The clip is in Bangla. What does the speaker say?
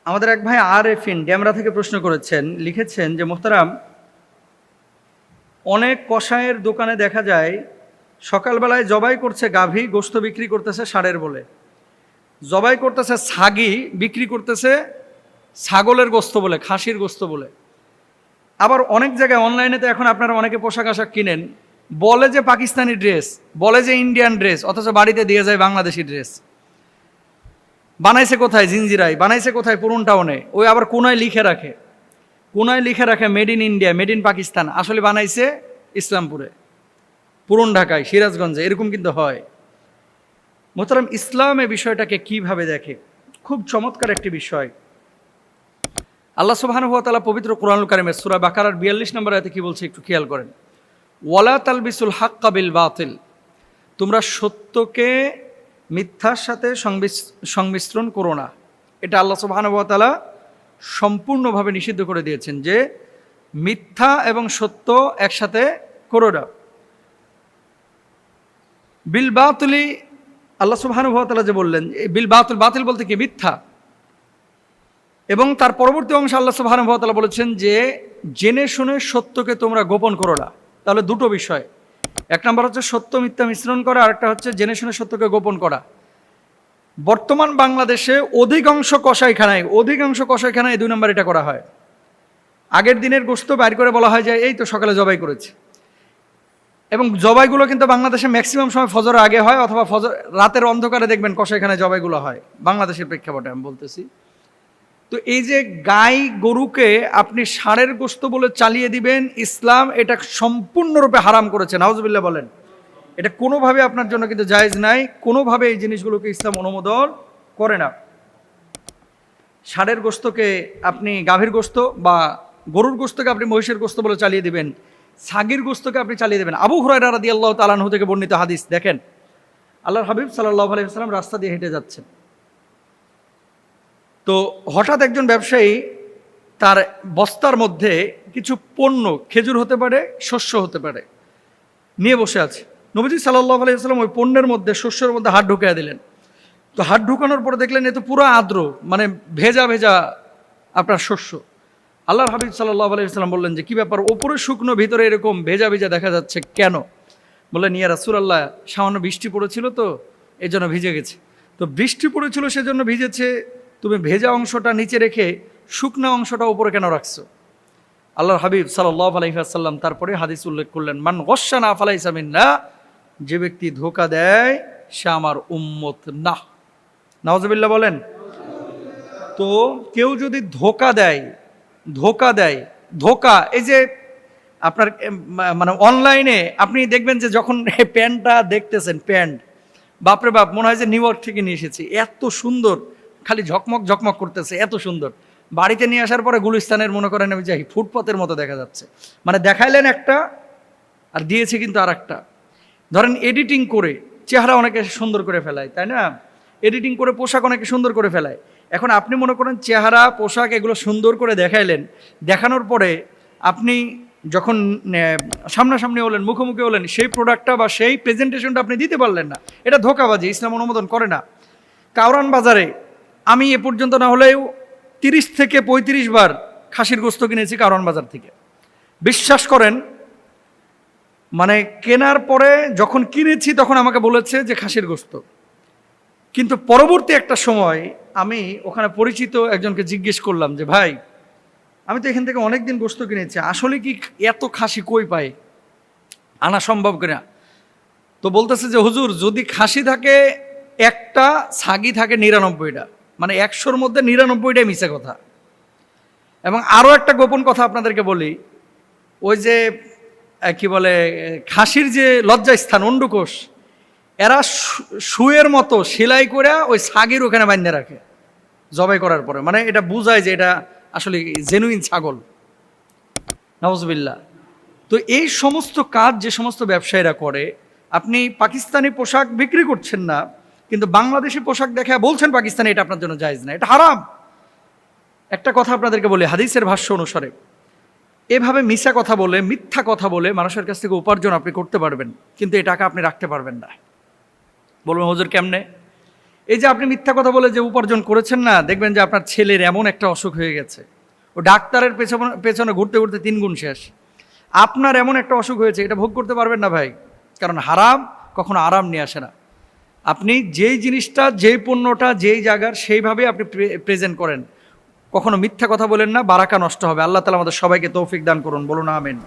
আমাদের এক ভাই আরেফিন ড্যামরা থেকে প্রশ্ন করেছেন, লিখেছেন যে মোহতারাম, অনেক কসাইয়ের দোকানে দেখা যায় সকালবেলায় জবাই করছে গাভী, গোশত বিক্রি করতেছে ষাঁড়ের বলে, জবাই করতেছে ছাগি, বিক্রি করতেছে ছাগলের গোশত বলে, খাসির গোশত বলে। আবার অনেক জায়গায় অনলাইনেতে এখন আপনারা অনেকে পোশাক আশাক কিনেন, বলে যে পাকিস্তানি ড্রেস, বলে যে ইন্ডিয়ান ড্রেস, অথচ বাড়িতে দিয়ে যায় বাংলাদেশি ড্রেস। বানাইছে কোথায়? জিঞ্জিরায়। বানাইছে কোথায়? পুরন টাউনে। ওই আবার কোনায় লিখে রাখে, কোনায় লিখে রাখে made in India, made in Pakistan, আসলে বানাইছে ইসলামপুরে, পুরন ঢাকায়, সিরাজগঞ্জে। এরকম কিন্তু হয়। মোহতারাম, ইসলাম এই বিষয়টাকে কিভাবে দেখে? খুব চমৎকার একটি বিষয়। আল্লাহ সুবহানাহু ওয়া তাআলা পবিত্র কোরআনুল কারীমের সূরা বাকারার 42 নম্বর আয়াতে কি বলছে একটু খেয়াল করেন। ওয়ালা তালবিসুল হাক্কা বিল বাতিল, তোমরা সত্যকে মিথ্যার সাথে সংমিশ্রণ করো না। এটা আল্লাহ সুবহানাহু ওয়া তাআলা সম্পূর্ণভাবে নিষিদ্ধ করে দিয়েছেন যে মিথ্যা এবং সত্য একসাথে করো না। বিল বাতিলি, আল্লাহ সুবহানাহু ওয়া তাআলা যে বললেন বিল বাতিল, বাতিল বলতে কি? মিথ্যা। এবং তার পরবর্তী অংশে আল্লাহ সুবহানাহু ওয়া তাআলা বলেছেন যে জেনে শুনে সত্যকে তোমরা গোপন করো না। তাহলে দুটো বিষয়, এক নম্বর হচ্ছে সত্য মিথ্যা মিশ্রণ করা, আরেকটা হচ্ছে জেনে শুনে সত্যকে গোপন করা। বর্তমান বাংলাদেশে অধিকাংশ কসাইখানায় 2 নম্বর এটা করা হয়। আগের দিনের গোশত বাইর করে বলা হয় যে এই তো সকালে জবাই করেছে, এবং জবাইগুলো কিন্তু বাংলাদেশে ম্যাক্সিমাম সময় ফজরের আগে হয়, অথবা ফজর রাতের অন্ধকারে দেখবেন কসাইখানায় জবাইগুলো হয়, বাংলাদেশের প্রেক্ষাপটে আমি বলতেছি। তো এই যে গাই গরুকে আপনি ষাঁড়ের গোশত বলে চালিয়ে দিবেন, ইসলাম এটা সম্পূর্ণরূপে হারাম করেছে। নাউজুবিল্লাহ বলেন। এটা কোনোভাবে আপনার জন্য কিন্তু জায়েজ নাই, কোনোভাবে এই জিনিসগুলোকে ইসলাম অনুমোদন করে না। ষাঁড়ের গোশতকে আপনি গাভীর গোশত বা গরুর গোশতকে আপনি মহিষের গোশত বলে চালিয়ে দিবেন, ছাগির গোশতকে আপনি চালিয়ে দেবেন। আবু হুরায়রা রাদিয়াল্লাহু তাআলা আনহু থেকে বর্ণিত হাদিস দেখেন, আল্লাহর হাবিব সাল্লাল্লাহু আলাইহি ওয়াসাল্লাম রাস্তা দিয়ে হেঁটে যাচ্ছেন। তো হঠাৎ একজন ব্যবসায়ী তার বস্তার মধ্যে কিছু পণ্য, খেজুর হতে পারে, শস্য হতে পারে, নিয়ে বসে আছে। নবীজি সাল্লাল্লাহু আলাইহি ওয়াসাল্লাম ওই পণ্যের মধ্যে, শস্যের মধ্যে হাত ঢুকিয়ে দিলেন। তো হাত ঢুকানোর পরে দেখলেন এ তো পুরো আর্দ্র, মানে ভেজা ভেজা আপনার শস্য। আল্লাহর হাবিব সাল্লাল্লাহু আলাইহি ওয়াসাল্লাম বললেন যে কি ব্যাপার, ওপরে শুকনো ভিতরে এরকম ভেজা ভেজা দেখা যাচ্ছে কেন? বললেন ইয়া রাসূলুল্লাহ, সামান্য বৃষ্টি পড়েছিল তো এই জন্য ভিজে গেছে। তো বৃষ্টি পড়েছিল সেজন্য ভিজেছে, তুমি ভেজা অংশটা নিচে রেখে শুকনো অংশটা উপরে কেন রাখছো? আল্লাহর হাবিব সাল্লাল্লাহু আলাইহি ওয়াসাল্লাম তারপরে হাদিস উল্লেখ করলেন, মান গশ্বানা ফালাইসা মিন্না, যে ব্যক্তি ধোঁকা দেয় সে আমার উম্মত না। নাউজুবিল্লাহ বলেন। তো কেউ যদি ধোঁকা দেয়, ধোঁকা, এই যে আপনার মানে অনলাইনে আপনি দেখবেন যে যখন প্যান্টটা দেখতেছেন, প্যান্ট বাপরে বাপ, মনে হয় যে নিউ ইয়র্ক থেকে নিয়ে এসেছি, এত সুন্দর, খালি ঝকমক ঝকমক করতেছে, এত সুন্দর। বাড়িতে নিয়ে আসার পরে গুলিস্তানের মনে করেন আমি যাই ফুটপাতের মতো দেখা যাচ্ছে। মানে দেখাইলেন একটা আর দিয়েছে কিন্তু আর একটা। ধরেন এডিটিং করে চেহারা অনেকে সুন্দর করে ফেলায়, তাই না? এডিটিং করে পোশাক অনেকে সুন্দর করে ফেলায়। এখন আপনি মনে করেন চেহারা, পোশাক এগুলো সুন্দর করে দেখাইলেন, দেখানোর পরে আপনি যখন সামনাসামনি হলেন, মুখোমুখি হলেন, সেই প্রোডাক্টটা বা সেই প্রেজেন্টেশনটা আপনি দিতে পারলেন না, এটা ধোঁকাবাজি, ইসলাম অনুমোদন করে না। কাউরান বাজারে আমি এ পর্যন্ত না হলেও 30 থেকে 35 বার খাসির গোশত কিনেছি কাউরান বাজার থেকে। বিশ্বাস করেন, মানে কেনার পরে যখন কিনেছি তখন আমাকে বলেছে যে খাসির গোশত, কিন্তু পরবর্তী একটা সময় আমি ওখানে পরিচিত একজনকে জিজ্ঞেস করলাম যে ভাই, আমি তো এখান থেকে অনেকদিন গোশত কিনেছি, আসলে কি এত খাসি কই পাই, আনা সম্ভব কিনা? তো বলতেছে যে হুজুর, যদি খাসি থাকে একটা, ছাগি থাকে 99টা, মানে 100-র মধ্যে 99টাই মিছে কথা। এবং আরও একটা গোপন কথা আপনাদেরকে বলি, ওই যে কি বলে খাসির যে লজ্জাস্থান অন্ডকোষ, এরা শুয়ের মতো সেলাই করে ওই ছাগির ওখানে বাঁধে রাখে জবাই করার পরে, মানে এটা বুঝায় যে এটা আসলে জেনুইন ছাগল। নাউজুবিল্লাহ। তো এই সমস্ত কাজ যে সমস্ত ব্যবসায়ীরা করে, আপনি পাকিস্তানি পোশাক বিক্রি করছেন না, কিন্তু বাংলাদেশি পোশাক দেখা বলছেন পাকিস্তানি, এটা আপনার জন্য জায়েজ না, এটা হারাম। একটা কথা আপনাদেরকে বলি, হাদিসের ভাষ্য অনুসারে এভাবে মিথ্যা কথা বলে, মিথ্যা কথা বলে মানুষের কাছ থেকে উপার্জন আপনি করতে পারবেন, কিন্তু এই টাকা আপনি রাখতে পারবেন না। বলবেন হুজুর কেমনে? এই যে আপনি মিথ্যা কথা বলে যে উপার্জন করেছেন না, দেখবেন যে আপনার ছেলের এমন একটা অসুখ হয়ে গেছে, ও ডাক্তারের পেছনে পেছনে ঘুরতে ঘুরতে 3 গুণ শেষ। আপনার এমন একটা অসুখ হয়েছে, এটা ভোগ করতে পারবেন না ভাই, কারণ হারাম কখনো আরাম নিয়ে আসে না। আপনি যেই জিনিসটা, যেই পণ্যটা, যেই জায়গার, সেইভাবে আপনি প্রেজেন্ট করেন, কখনো মিথ্যা কথা বলেন না, বারাকা নষ্ট হবে। আল্লাহ তাআলা আমাদের সবাইকে তৌফিক দান করুন, বলুন আমিন।